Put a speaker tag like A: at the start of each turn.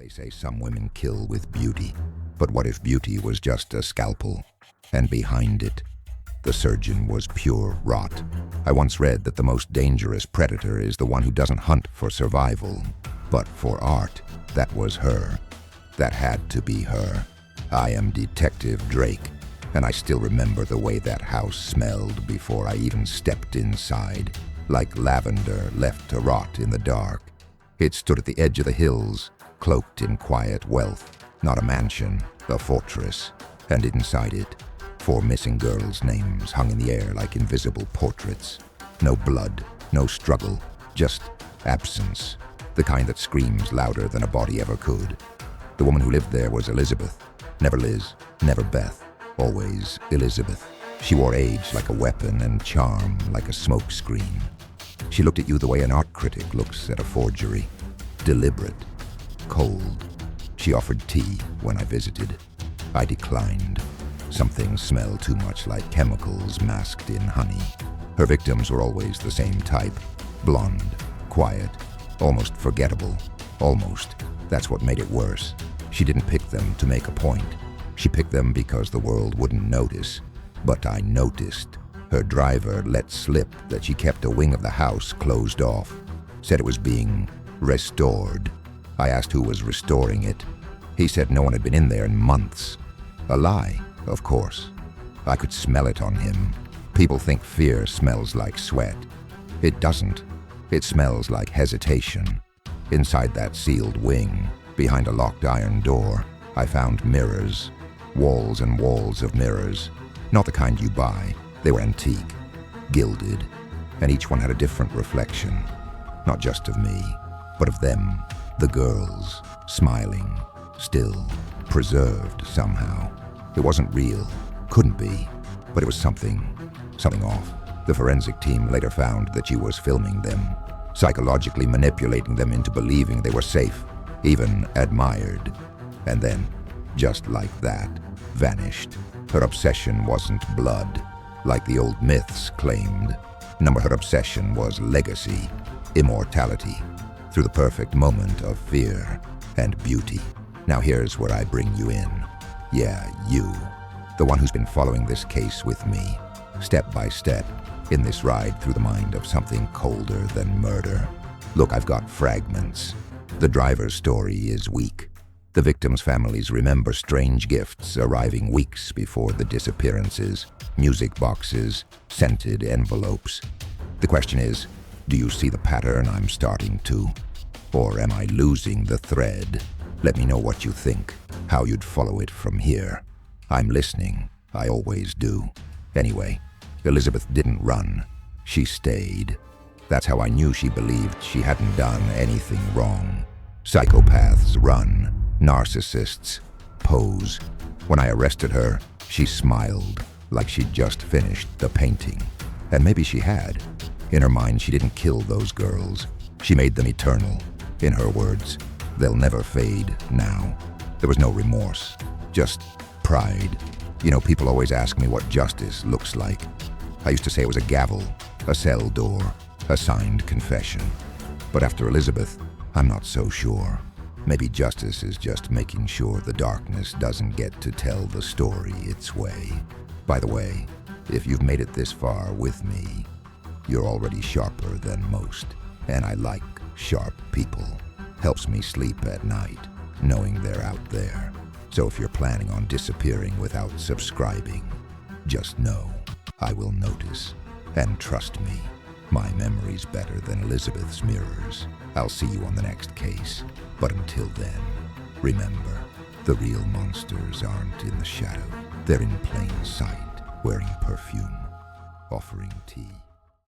A: They say some women kill with beauty, but what if beauty was just a scalpel, and behind it, the surgeon was pure rot? I once read that the most dangerous predator is the one who doesn't hunt for survival, but for art. That was her. That had to be her. I am Detective Drayk, and I still remember the way that house smelled before I even stepped inside, like lavender left to rot in the dark. It stood at the edge of the hills, cloaked in quiet wealth, not a mansion, a fortress, and inside it, 4 missing girls' names hung in the air like invisible portraits. No blood, no struggle, just absence, the kind that screams louder than a body ever could. The woman who lived there was Elizabeth, never Liz, never Beth, always Elizabeth. She wore age like a weapon and charm like a smoke screen. She looked at you the way an art critic looks at a forgery, deliberate, cold. She offered tea when I visited. I declined. Something smelled too much like chemicals masked in honey. Her victims were always the same type, blonde, quiet, almost forgettable. Almost. That's what made it worse. She didn't pick them to make a point. She picked them because the world wouldn't notice. But I noticed. Her driver let slip that she kept a wing of the house closed off, said it was being restored. I asked who was restoring it. He said no one had been in there in months. A lie, of course. I could smell it on him. People think fear smells like sweat. It doesn't. It smells like hesitation. Inside that sealed wing, behind a locked iron door, I found mirrors. Walls and walls of mirrors. Not the kind you buy. They were antique, gilded, and each one had a different reflection. Not just of me, but of them, the girls, smiling, still, preserved somehow. It wasn't real, couldn't be, but it was something off. The forensic team later found that she was filming them, psychologically manipulating them into believing they were safe, even admired. And then, just like that, vanished. Her obsession wasn't blood, like the old myths claimed. No, her obsession was legacy, immortality, through the perfect moment of fear and beauty. Now here's where I bring you in. Yeah, you, the one who's been following this case with me, step by step, in this ride through the mind of something colder than murder. Look, I've got fragments. The driver's story is weak. The victims' families remember strange gifts arriving weeks before the disappearances, music boxes, scented envelopes. The question is, do you see the pattern I'm starting to? Or am I losing the thread? Let me know what you think, how you'd follow it from here. I'm listening. I always do. Anyway, Elizabeth didn't run. She stayed. That's how I knew she believed she hadn't done anything wrong. Psychopaths run. Narcissists pose. When I arrested her, she smiled like she'd just finished the painting. And maybe she had. In her mind, she didn't kill those girls. She made them eternal. In her words, they'll never fade now. There was no remorse, just pride. You know, people always ask me what justice looks like. I used to say it was a gavel, a cell door, a signed confession. But after Elizabeth, I'm not so sure. Maybe justice is just making sure the darkness doesn't get to tell the story its way. By the way, if you've made it this far with me, you're already sharper than most. And I like sharp people. Helps me sleep at night, knowing they're out there. So if you're planning on disappearing without subscribing, just know I will notice. And trust me, my memory's better than Elizabeth's mirrors. I'll see you on the next case. But until then, remember, the real monsters aren't in the shadow. They're in plain sight, wearing perfume, offering tea.